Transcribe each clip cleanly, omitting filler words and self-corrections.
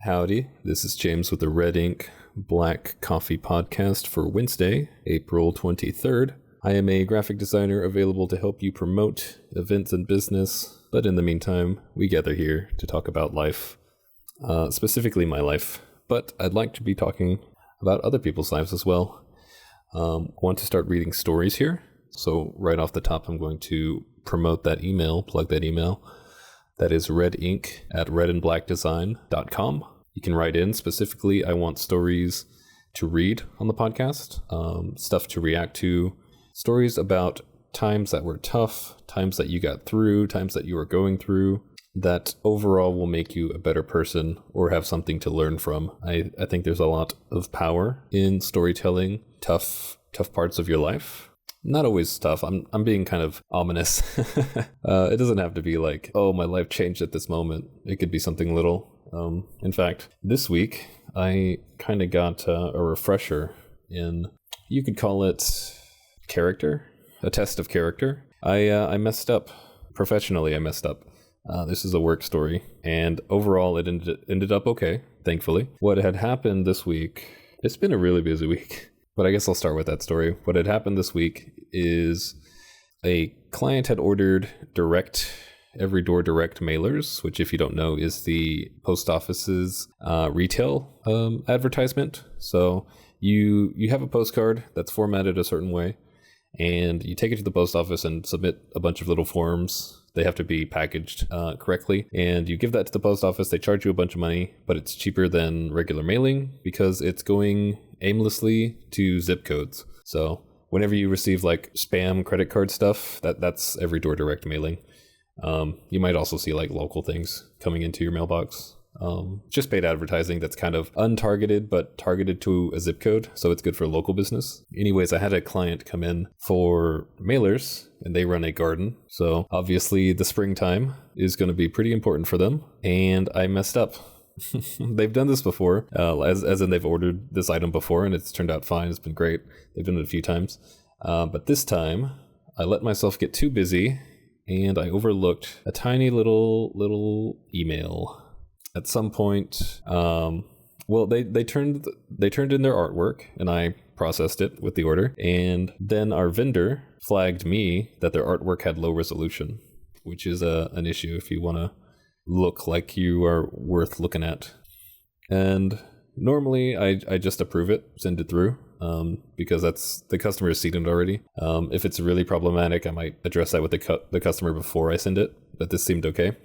Howdy, this is James with the Redink Black Coffee Podcast for Wednesday, April 23rd. I am a graphic designer available to help you promote events and business, but in the meantime, we gather here to talk about life, specifically my life, but I'd like to be talking about other people's lives as well. I want to start reading stories here, so right off the top, I'm going to promote that email, plug that email. That is redink@redandblackdesign.com. You can write in. Specifically, I want stories to read on the podcast, stuff to react to, stories about times that were tough, times that you got through, times that you are going through, that overall will make you a better person or have something to learn from. I think there's a lot of power in storytelling tough parts of your life. Not always tough. I'm being kind of ominous. It doesn't have to be like, oh, my life changed at this moment. It could be something little. In fact, this week, I kind of got a refresher in, you could call it character, a test of character. I messed up. Professionally, I messed up. This is a work story, and overall, it ended up okay, thankfully. What had happened this week, it's been a really busy week, but I guess I'll start with that story. What had happened this week is a client had ordered every door direct mailers, which if you don't know is the post office's retail advertisement. So you have a postcard that's formatted a certain way, and you take it to the post office and submit a bunch of little forms. They have to be packaged correctly, and you give that to the post office. They charge you a bunch of money, but it's cheaper than regular mailing because it's going aimlessly to zip codes. So whenever you receive like spam credit card stuff, that's every door direct mailing. You might also see like local things coming into your mailbox. Just paid advertising that's kind of untargeted but targeted to a zip code, so it's good for local business. Anyways, I had a client come in for mailers, and they run a garden, so obviously the springtime is going to be pretty important for them, and I messed up. They've done this before, as in they've ordered this item before, and it's turned out fine. It's been great. They've done it a few times, but this time I let myself get too busy, and I overlooked a tiny little email. At some point, they turned in their artwork, and I processed it with the order, and then our vendor flagged me that their artwork had low resolution, which is an issue if you want to look like you are worth looking at. And normally I just approve it, send it through, because that's the customer has seen it already. If it's really problematic, I might address that with the customer before I send it, but this seemed okay.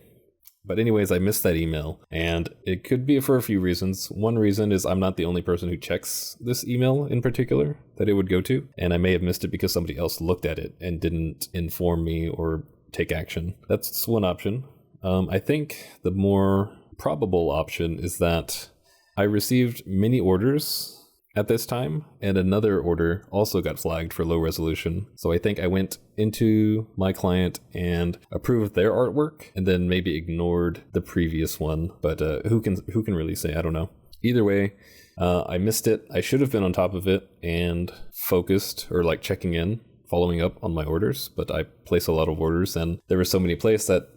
But anyways, I missed that email, and it could be for a few reasons. One reason is I'm not the only person who checks this email in particular that it would go to, and I may have missed it because somebody else looked at it and didn't inform me or take action. That's one option. I think the more probable option is that I received many orders at this time, and another order also got flagged for low resolution. So I think I went into my client and approved their artwork, and then maybe ignored the previous one. But who can really say? I don't know. Either way, I missed it. I should have been on top of it and focused, or like checking in, following up on my orders. But I place a lot of orders, and there were so many placed that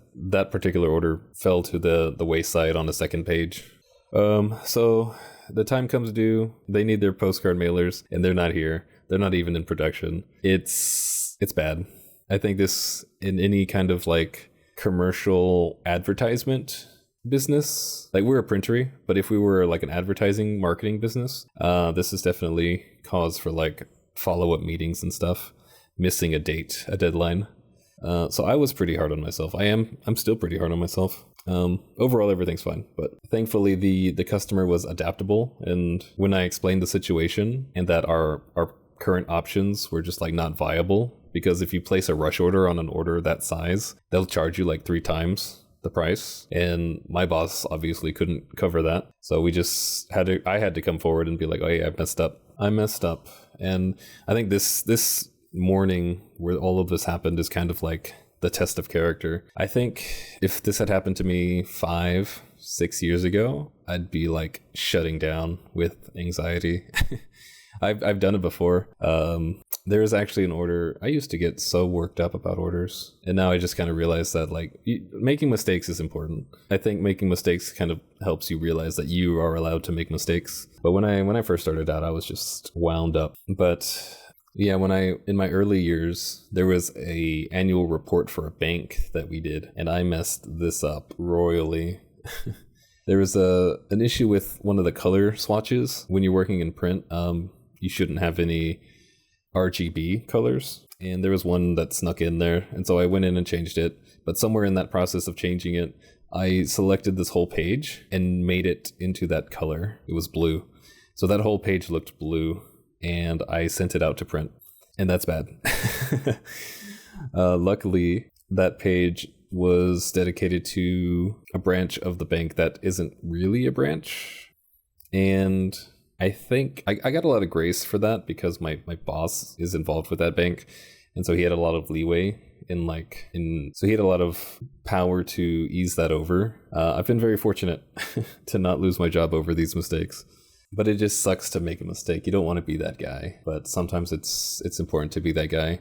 particular order fell to the wayside on the second page. So the time comes due, they need their postcard mailers, and they're not here. They're not even in production. It's bad. I think this, in any kind of like commercial advertisement business, like we're a printery, but if we were like an advertising marketing business, this is definitely cause for like follow-up meetings and stuff, missing a deadline. So I was pretty hard on myself. I'm still pretty hard on myself. Overall, everything's fine, but thankfully the customer was adaptable. And when I explained the situation and that our current options were just like not viable, because if you place a rush order on an order that size, they'll charge you like 3 times the price. And my boss obviously couldn't cover that. So I had to come forward and be like, oh yeah, I messed up. And I think this morning where all of this happened is kind of like the test of character. I think if this had happened to me 5-6 years ago, I'd be like shutting down with anxiety. I've done it before. There is actually an order. I used to get so worked up about orders, and now I just kind of realize that like making mistakes is important. I think making mistakes kind of helps you realize that you are allowed to make mistakes. But when I first started out, I was just wound up. But yeah, in my early years, there was a annual report for a bank that we did, and I messed this up royally. There was an issue with one of the color swatches when you're working in print. You shouldn't have any RGB colors, and there was one that snuck in there, and so I went in and changed it. But somewhere in that process of changing it, I selected this whole page and made it into that color. It was blue, so that whole page looked blue, and I sent it out to print, and that's bad. Luckily, that page was dedicated to a branch of the bank that isn't really a branch, and I think I got a lot of grace for that because my boss is involved with that bank, and so he had a lot of leeway so he had a lot of power to ease that over. I've been very fortunate to not lose my job over these mistakes, but it just sucks to make a mistake. You don't want to be that guy, but sometimes it's important to be that guy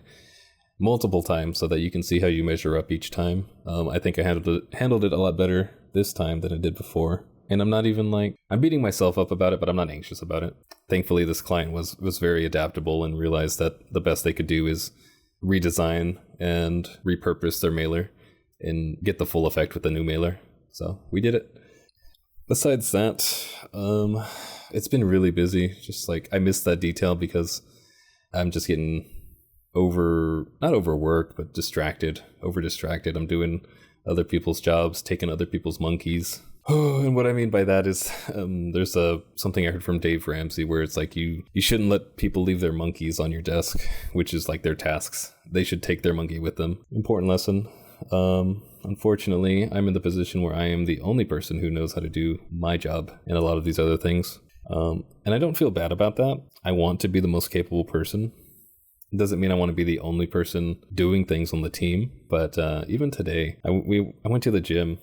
multiple times so that you can see how you measure up each time. I think I handled it a lot better this time than I did before. And I'm not even I'm beating myself up about it, but I'm not anxious about it. Thankfully, this client was very adaptable and realized that the best they could do is redesign and repurpose their mailer and get the full effect with the new mailer. So we did it. Besides that, it's been really busy. Just I missed that detail because I'm just getting not overworked, but over distracted. I'm doing other people's jobs, taking other people's monkeys. Oh, and what I mean by that is there's something I heard from Dave Ramsey where it's you shouldn't let people leave their monkeys on your desk, which is their tasks. They should take their monkey with them. Important lesson. Unfortunately, I'm in the position where I am the only person who knows how to do my job and a lot of these other things. And I don't feel bad about that. I want to be the most capable person. It doesn't mean I want to be the only person doing things on the team. But even today, I went to the gym.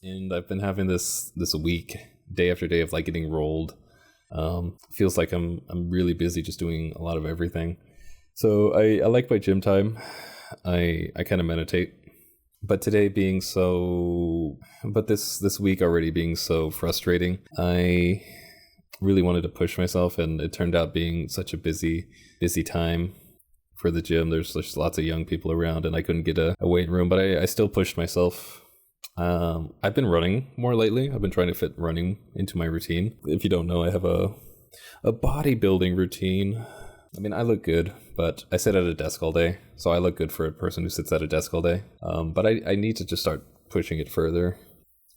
And I've been having this week, day after day, of getting rolled. Feels like I'm really busy just doing a lot of everything. So I like my gym time. I kind of meditate. But today being this week already being so frustrating, I really wanted to push myself, and it turned out being such a busy time for the gym. There's lots of young people around, and I couldn't get a weight room, but I still pushed myself. I've been running more lately. I've been trying to fit running into my routine. If you don't know, I have a bodybuilding routine. I mean, I look good, but I sit at a desk all day, so I look good for a person who sits at a desk all day. But I need to just start pushing it further.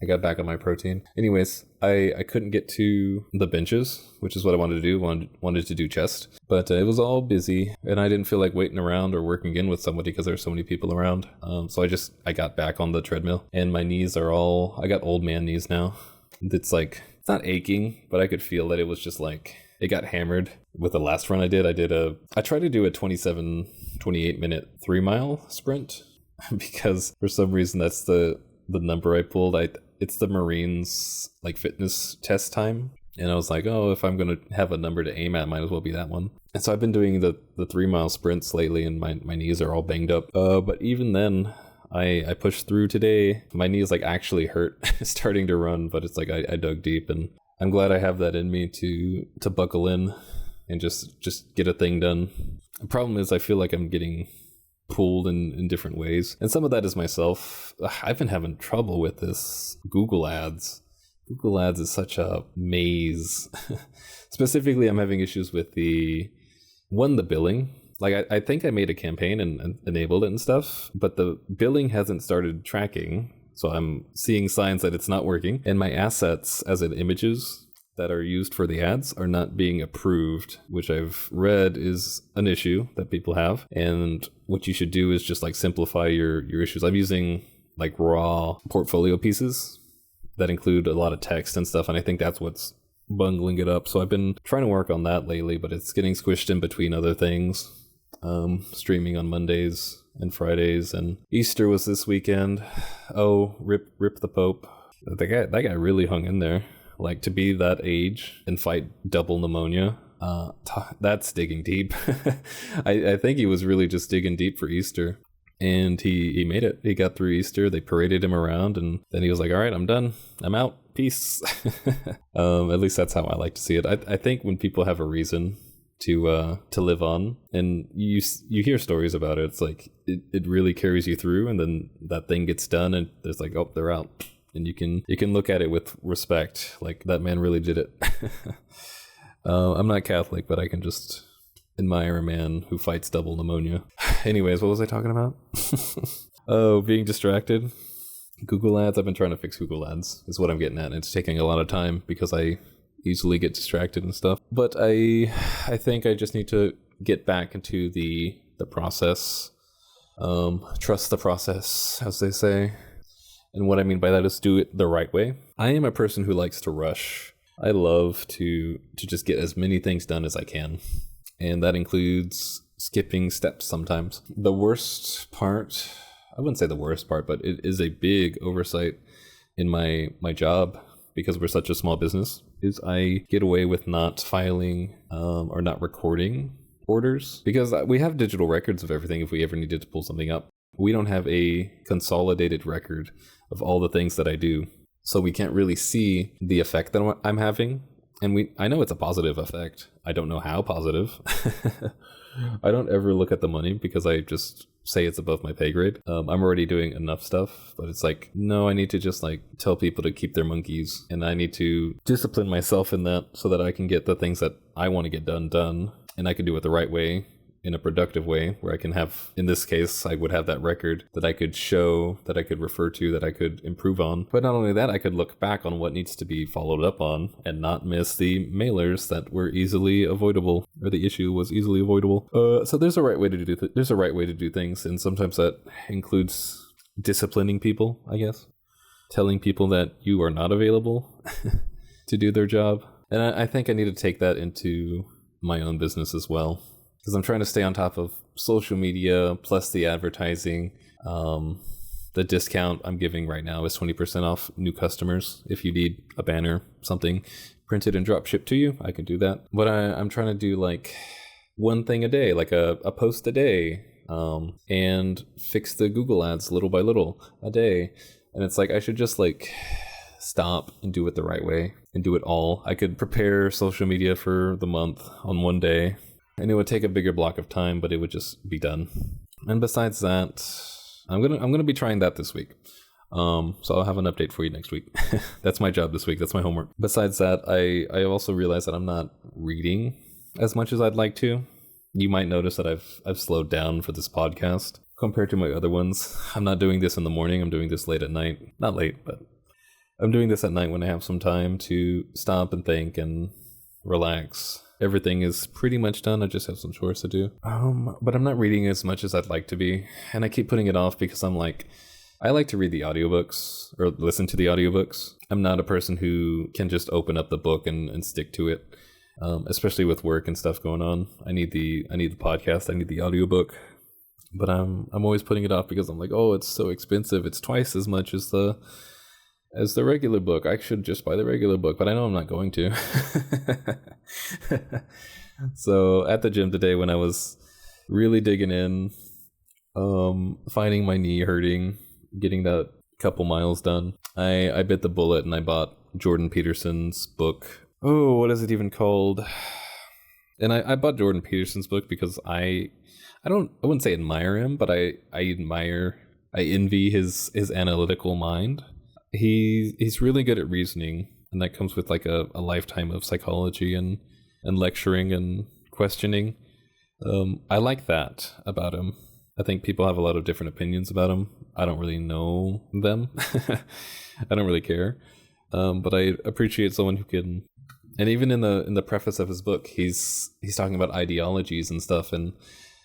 I got back on my protein. Anyways, I couldn't get to the benches, which is what I wanted to do. Wanted to do chest, but it was all busy, and I didn't feel like waiting around or working in with somebody because there were so many people around. So I got back on the treadmill, and my knees I got old man knees now. It's it's not aching, but I could feel that it was just it got hammered with the last run I did. I tried to do a 28 minute 3-mile sprint because for some reason that's the number I pulled. It's the Marines fitness test time, and I was if I'm gonna have a number to aim at, might as well be that one. And so I've been doing the 3-mile sprints lately, and my knees are all banged up. But even then, I pushed through today. My knees actually hurt starting to run, but it's I dug deep, and I'm glad I have that in me to buckle in and just get a thing done. The problem is I feel like I'm getting pulled in different ways, and some of that is myself. I've been having trouble with this Google Ads. Google Ads is such a maze. Specifically, I'm having issues with the billing. I think I made a campaign and enabled it and stuff, but the billing hasn't started tracking, so I'm seeing signs that it's not working, and my assets as in images that are used for the ads are not being approved, which I've read is an issue that people have. And what you should do is just simplify your issues. I'm using raw portfolio pieces that include a lot of text and stuff, and I think that's what's bungling it up. So I've been trying to work on that lately, but it's getting squished in between other things. Streaming on Mondays and Fridays, and Easter was this weekend. Oh, rip the Pope. That guy really hung in there. To be that age and fight double pneumonia That's digging deep. I think he was really just digging deep for Easter. And he made it. He got through Easter. They paraded him around, and then he was like, all right, I'm done. I'm out. Peace. At least that's how I like to see it. I think when people have a reason to live on, and you hear stories about it, it's like it really carries you through, and then that thing gets done, and there's like, oh, they're out. And you can look at it with respect. Like, that man really did it. I'm not Catholic, but I can just admire a man who fights double pneumonia. Anyways, what was I talking about? Oh, being distracted. Google Ads. I've been trying to fix Google Ads is what I'm getting at. And it's taking a lot of time because I easily get distracted and stuff. But I think I just need to get back into the process. Trust the process, as they say. And what I mean by that is do it the right way. I am a person who likes to rush. I love to just get as many things done as I can. And that includes skipping steps sometimes. The worst part, I wouldn't say the worst part, but it is a big oversight in my job because we're such a small business, is I get away with not filing or not recording orders because we have digital records of everything if we ever needed to pull something up. We don't have a consolidated record of all the things that I do. So we can't really see the effect that I'm having. And I know it's a positive effect. I don't know how positive. I don't ever look at the money because I just say it's above my pay grade. I'm already doing enough stuff, but it's like, no, I need to just like tell people to keep their monkeys, and I need to discipline myself in that so that I can get the things that I want to get done, and I can do it the right way, in a productive way, where I can have, in this case, I would have that record that I could show, that I could refer to, that I could improve on. But not only that, I could look back on what needs to be followed up on and not miss the mailers that were easily avoidable, or the issue was easily avoidable. So there's a right way to do things, and sometimes that includes disciplining people, I guess. Telling people that you are not available to do their job. And I think I need to take that into my own business as well, because I'm trying to stay on top of social media, plus the advertising. The discount I'm giving right now is 20% off new customers. If you need a banner, something printed and drop shipped to you, I can do that. But I'm trying to do like one thing a day, like a post a day, and fix the Google ads little by little a day. And it's like, I should just like stop and do it the right way and do it all. I could prepare social media for the month on one day, and it would take a bigger block of time, but it would just be done. And besides that, I'm gonna be trying that this week. So I'll have an update for you next week. That's my job this week. That's my homework. Besides that, I also realized that I'm not reading as much as I'd like to. You might notice that I've slowed down for this podcast compared to my other ones. I'm not doing this in the morning. I'm doing this late at night. Not late, but I'm doing this at night when I have some time to stop and think and relax. Everything is pretty much done. I just have some chores to do. But I'm not reading as much as I'd like to be. And I keep putting it off because I'm like, I like to read the audiobooks or listen to the audiobooks. I'm not a person who can just open up the book and stick to it. Especially with work and stuff going on. I need the podcast. I need the audiobook. But I'm always putting it off because I'm like, oh, it's so expensive. It's twice as much as the regular book. I should just buy the regular book, but I know I'm not going to. So at the gym today, when I was really digging in, finding my knee hurting, getting that couple miles done, I bit the bullet and I bought Jordan Peterson's book. Oh, what is it even called? And I bought Jordan Peterson's book because I wouldn't say admire him, but I envy his analytical mind. He's really good at reasoning, and that comes with like a lifetime of psychology and lecturing and questioning. I like that about him. I think people have a lot of different opinions about him. I don't really know them. I don't really care. But I appreciate someone who can. And even in the preface of his book, he's talking about ideologies and stuff, and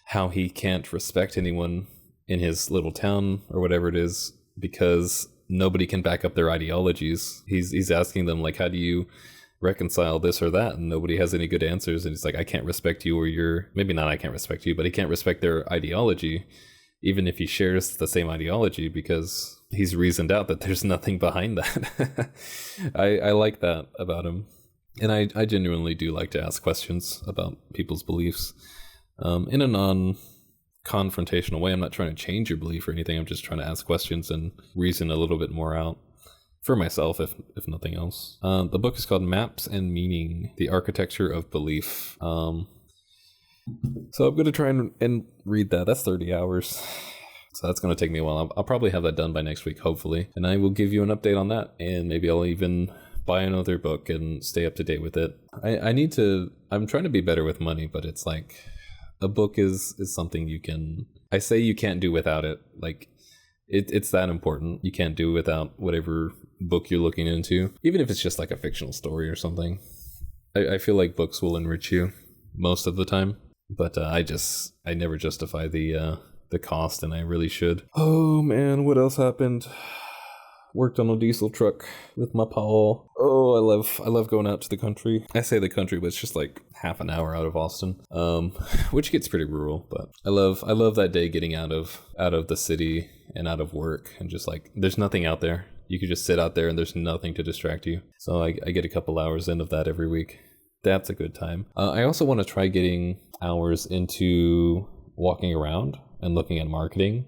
how he can't respect anyone in his little town or whatever it is because nobody can back up their ideologies. He's asking them, like, how do you reconcile this or that? And nobody has any good answers. And he's like, I can't respect you, or maybe not I can't respect you, but he can't respect their ideology, even if he shares the same ideology, because he's reasoned out that there's nothing behind that. I like that about him. And I genuinely do like to ask questions about people's beliefs in a non-confrontational way. I'm not trying to change your belief or anything. I'm just trying to ask questions and reason a little bit more out for myself, if nothing else. The book is called Maps and Meaning, The Architecture of Belief. So I'm going to try and read that. That's 30 hours. So that's going to take me a while. I'll probably have that done by next week, hopefully. And I will give you an update on that. And maybe I'll even buy another book and stay up to date with it. I'm trying to be better with money, but it's like a book is something I say you can't do without it. Like it's that important. You can't do without whatever book you're looking into, even if it's just like a fictional story or something. I feel like books will enrich you most of the time, but I never justify the cost, and I really should. Oh man, what else happened? Worked on a diesel truck with my Paul. Oh, I love going out to the country. I say the country, but it's just like half an hour out of Austin, which gets pretty rural. But I love that day getting out of the city and out of work, and just like there's nothing out there. You could just sit out there and there's nothing to distract you. So I get a couple hours in of that every week. That's a good time. I also want to try getting hours into walking around and looking at marketing,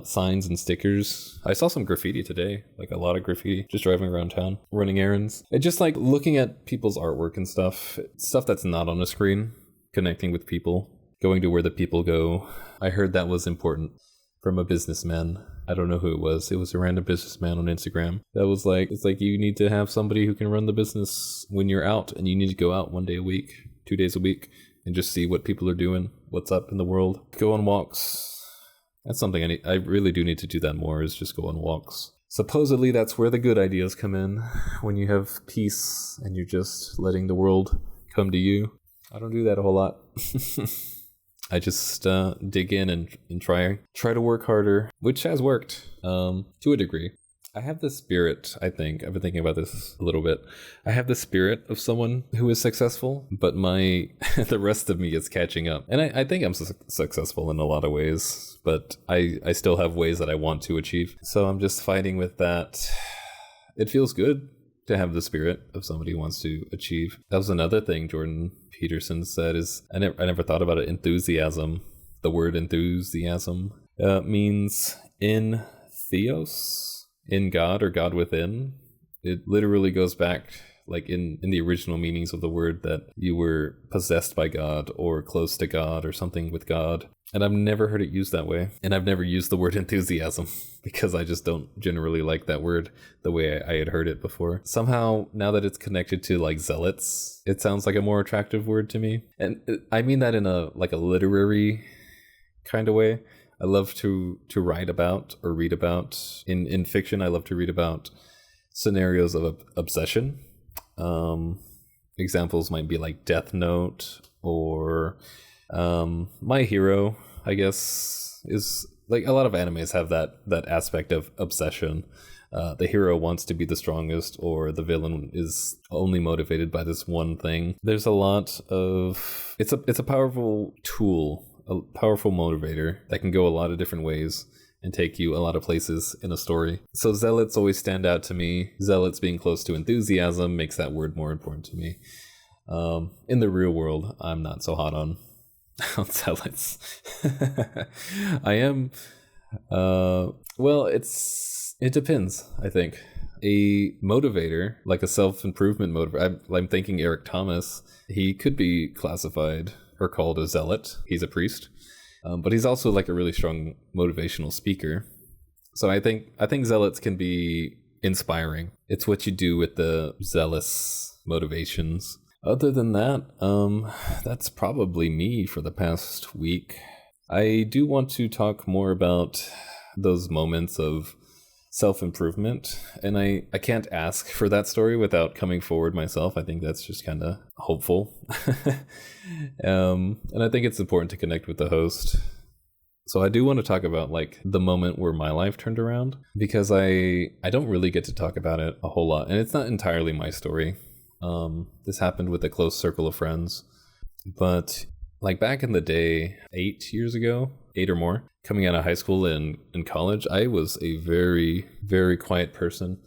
signs and stickers. I saw some graffiti today, like a lot of graffiti, just driving around town, running errands. And just like looking at people's artwork and stuff that's not on a screen, connecting with people, going to where the people go. I heard that was important from a businessman. I don't know who it was. It was a random businessman on Instagram. That was like, it's like you need to have somebody who can run the business when you're out, and you need to go out 1 day a week, 2 days a week, and just see what people are doing, what's up in the world. Go on walks. That's something I really do need to do that more, is just go on walks. Supposedly that's where the good ideas come in, when you have peace and you're just letting the world come to you. I don't do that a whole lot. I just dig in and try to work harder, which has worked to a degree. I have the spirit, I think, I've been thinking about this a little bit. I have the spirit of someone who is successful, but the rest of me is catching up. And I think I'm successful in a lot of ways, but I still have ways that I want to achieve. So I'm just fighting with that. It feels good to have the spirit of somebody who wants to achieve. That was another thing Jordan Peterson said, is I never thought about it. Enthusiasm. The word enthusiasm means in theos, in God, or God within. It literally goes back, like in the original meanings of the word, that you were possessed by God or close to God or something with God. And I've never heard it used that way. And I've never used the word enthusiasm because I just don't generally like that word the way I had heard it before. Somehow, now that it's connected to like zealots, it sounds like a more attractive word to me. And I mean that in a literary kind of way. I love to write about or read about, in fiction, I love to read about scenarios of obsession. Examples might be like Death Note, or My Hero, I guess, is like a lot of animes have that aspect of obsession. The hero wants to be the strongest, or the villain is only motivated by this one thing. There's a lot of, it's a powerful tool, a powerful motivator that can go a lot of different ways and take you a lot of places in a story. So zealots always stand out to me. Zealots being close to enthusiasm makes that word more important to me. In the real world, I'm not so hot on zealots. I am, well, it depends, I think. A motivator, like a self-improvement motivator, I'm thinking Eric Thomas, he could be classified or called a zealot. He's a priest, but he's also like a really strong motivational speaker. So I think zealots can be inspiring. It's what you do with the zealous motivations. Other than that, that's probably me for the past week. I do want to talk more about those moments of self-improvement, and I can't ask for that story without coming forward myself. I think that's just kind of hopeful. And I think it's important to connect with the host. So I do want to talk about like the moment where my life turned around, because I don't really get to talk about it a whole lot, and it's not entirely my story. This happened with a close circle of friends, but like back in the day, 8 years ago, 8 or more, coming out of high school and college, I was a very, very quiet person.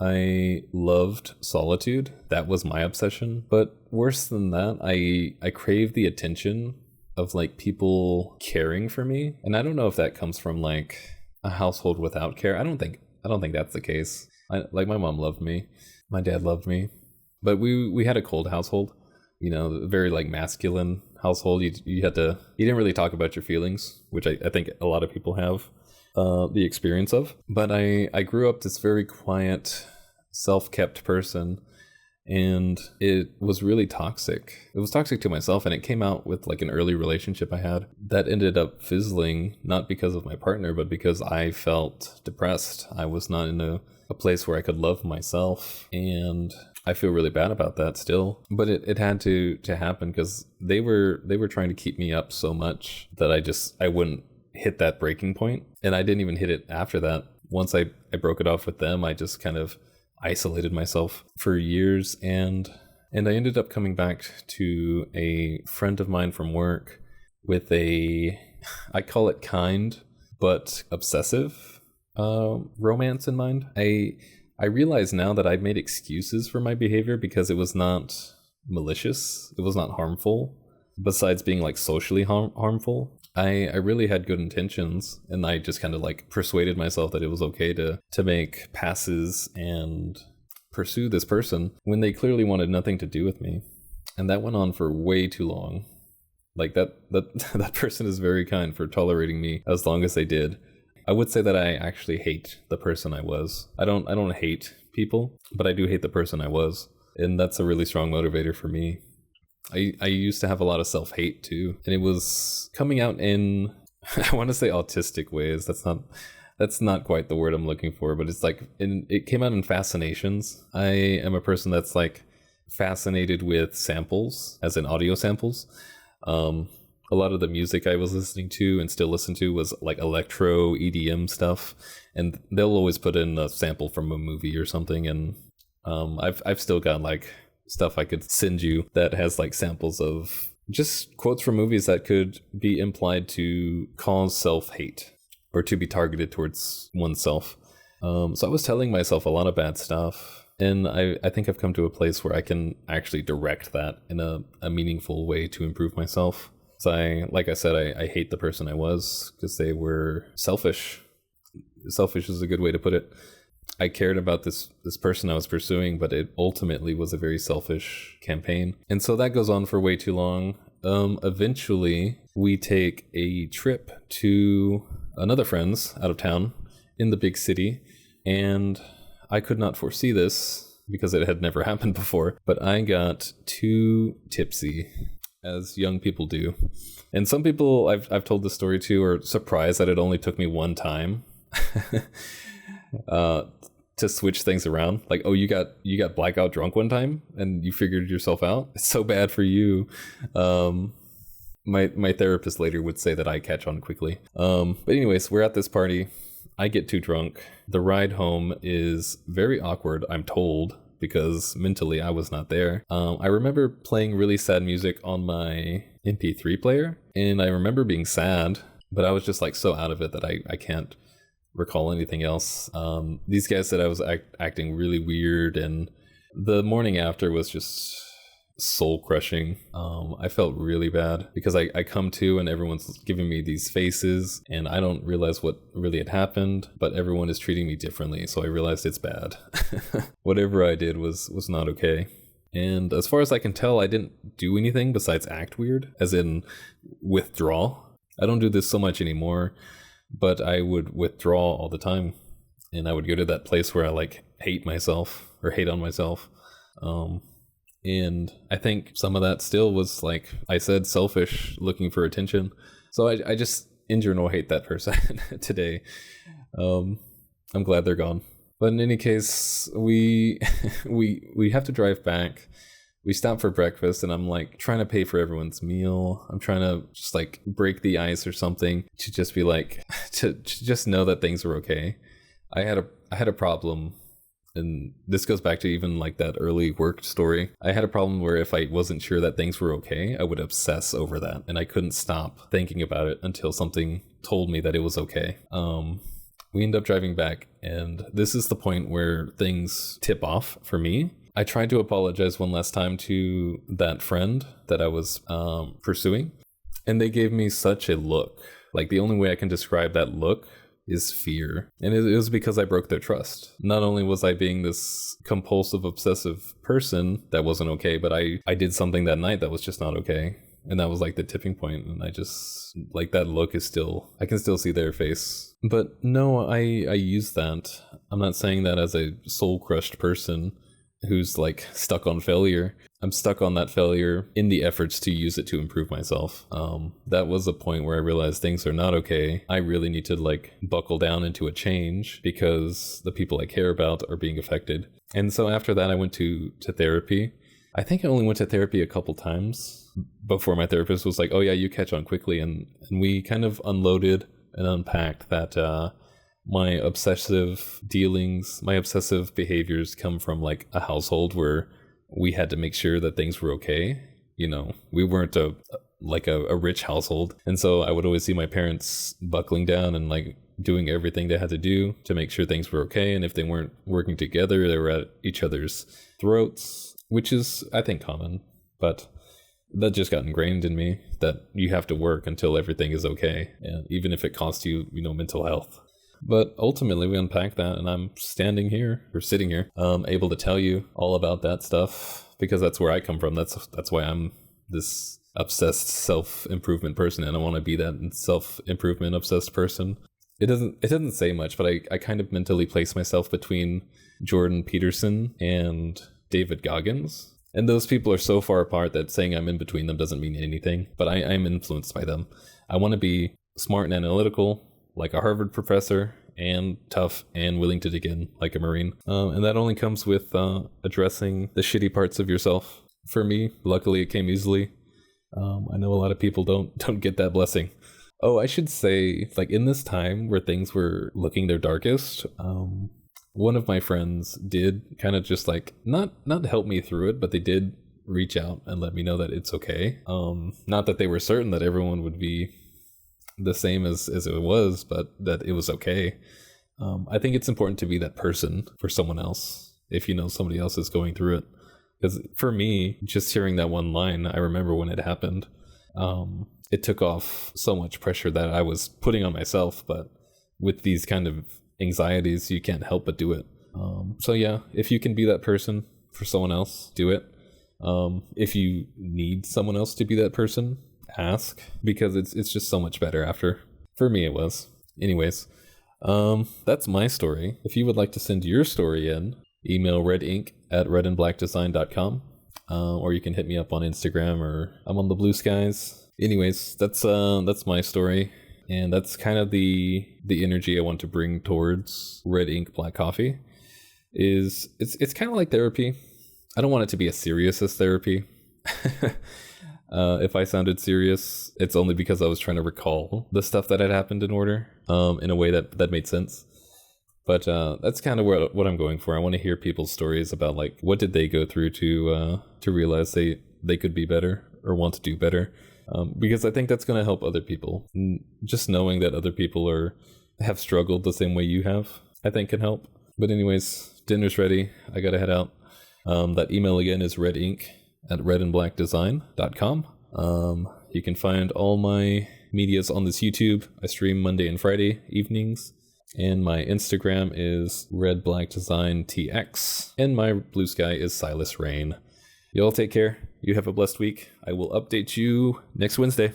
I loved solitude. That was my obsession. But worse than that, I crave the attention of like people caring for me. And I don't know if that comes from like a household without care. I don't think that's the case. Like my mom loved me. My dad loved me. But we had a cold household, very like masculine household. You didn't really talk about your feelings, which I think a lot of people have the experience of. But I grew up this very quiet, self-kept person, and it was really toxic. It was toxic to myself, and it came out with like an early relationship I had that ended up fizzling, not because of my partner, but because I felt depressed. I was not in a place where I could love myself, and I feel really bad about that still. But it had to happen because they were trying to keep me up so much that I wouldn't hit that breaking point. And I didn't even hit it after that. Once I broke it off with them, I just kind of isolated myself for years, and I ended up coming back to a friend of mine from work with I call it kind but obsessive romance in mind. I realize now that I'd made excuses for my behavior because it was not malicious, it was not harmful, besides being like socially harmful. I really had good intentions, and I just kind of like persuaded myself that it was okay to make passes and pursue this person when they clearly wanted nothing to do with me. And that went on for way too long. Like that person is very kind for tolerating me as long as they did. I would say that I actually hate the person I was. I don't hate people, but I do hate the person I was. And that's a really strong motivator for me. I used to have a lot of self-hate too, and it was coming out in, I want to say autistic ways. That's not quite the word I'm looking for, but it's like it came out in fascinations. I am a person that's like fascinated with samples, as in audio samples. A lot of the music I was listening to and still listen to was like electro EDM stuff, and they'll always put in a sample from a movie or something, and I've still got like stuff I could send you that has like samples of just quotes from movies that could be implied to cause self-hate or to be targeted towards oneself. So I was telling myself a lot of bad stuff, and I think I've come to a place where I can actually direct that in a meaningful way to improve myself. So like I said, I hate the person I was because they were selfish. Selfish is a good way to put it. I cared about this person I was pursuing, but it ultimately was a very selfish campaign. And so that goes on for way too long. Eventually, we take a trip to another friend's out of town in the big city. And I could not foresee this because it had never happened before, but I got too tipsy, as young people do. And some people I've told this story to are surprised that it only took me one time to switch things around. Like, oh, you got blackout drunk one time and you figured yourself out? It's so bad for you. My therapist later would say that I catch on quickly. But anyways, we're at this party. I get too drunk. The ride home is very awkward, I'm told, because mentally I was not there. I remember playing really sad music on my MP3 player, and I remember being sad, but I was just like so out of it that I can't recall anything else. These guys said I was acting really weird, and the morning after was just soul crushing. I felt really bad because I come to and everyone's giving me these faces and I don't realize what really had happened, but everyone is treating me differently, so I realized it's bad. Whatever I did was not okay. And as far as I can tell, I didn't do anything besides act weird, as in withdraw. I don't do this so much anymore, but I would withdraw all the time, and I would go to that place where I like hate myself or hate on myself. And I think some of that still was, like I said, selfish, looking for attention. So I just in general hate that person today. I'm glad they're gone. But in any case, we have to drive back. We stop for breakfast, and I'm like trying to pay for everyone's meal. I'm trying to just like break the ice or something to just be like to just know that things are okay. I had a problem, and this goes back to even like that early work story. I had a problem where if I wasn't sure that things were okay, I would obsess over that, and I couldn't stop thinking about it until something told me that it was okay. We end up driving back, and this is the point where things tip off for me. I tried to apologize one last time to that friend that I was pursuing, and they gave me such a look. Like, the only way I can describe that look is fear. And it was because I broke their trust. Not only was I being this compulsive, obsessive person that wasn't okay, but I did something that night that was just not okay. And that was like the tipping point. And I just, like, that look is still, I can still see their face. But no, I use that. I'm not saying that as a soul crushed person who's like stuck on failure. I'm stuck on that failure in the efforts to use it to improve myself. That was a point where I realized things are not okay. I really need to like buckle down into a change because the people I care about are being affected. And so after that, I went to therapy. I think I only went to therapy a couple times before my therapist was like, oh yeah, you catch on quickly. And we kind of unloaded and unpacked that my obsessive dealings, my obsessive behaviors come from like a household where we had to make sure that things were okay. You know, we weren't a rich household. And so I would always see my parents buckling down and like doing everything they had to do to make sure things were okay. And if they weren't working together, they were at each other's throats, which is, I think, common. But that just got ingrained in me that you have to work until everything is okay. And even if it costs you, mental health. But ultimately, we unpacked that, and I'm sitting here, able to tell you all about that stuff because that's where I come from. That's why I'm this obsessed self-improvement person, and I want to be that self-improvement obsessed person. It doesn't say much, but I kind of mentally place myself between Jordan Peterson and David Goggins. And those people are so far apart that saying I'm in between them doesn't mean anything, but I'm influenced by them. I want to be smart and analytical, like a Harvard professor, and tough and willing to dig in like a Marine. And that only comes with addressing the shitty parts of yourself. For me, luckily it came easily. I know a lot of people don't get that blessing. Oh, I should say, like, in this time where things were looking their darkest, one of my friends did kind of just like, not help me through it, but they did reach out and let me know that it's okay. Not that they were certain that everyone would be the same as it was, but that it was okay. I think it's important to be that person for someone else if you know somebody else is going through it. Because for me, just hearing that one line, I remember when it happened, it took off so much pressure that I was putting on myself. But with these kind of anxieties, you can't help but do it. So yeah, if you can be that person for someone else, do it. If you need someone else to be that person, ask, because it's just so much better after. For me it was. Anyways, that's my story. If you would like to send your story in, email redink@redandblackdesign.com, or you can hit me up on Instagram, or I'm on the Blue Skies. Anyways, that's my story, and that's kind of the energy I want to bring towards Red Ink Black Coffee. It's kind of like therapy. I don't want it to be as serious as therapy. If I sounded serious, it's only because I was trying to recall the stuff that had happened in order, in a way that made sense. But that's kind of what I'm going for. I want to hear people's stories about, like, what did they go through to realize they could be better or want to do better. Because I think that's going to help other people. Just knowing that other people have struggled the same way you have, I think can help. But anyways, dinner's ready. I gotta head out. That email again is redink@redandblackdesign.com. You can find all my medias on this YouTube. I stream Monday and Friday evenings. And my Instagram is redblackdesigntx. And my Blue Sky is Silas Rain. Y'all take care. You have a blessed week. I will update you next Wednesday.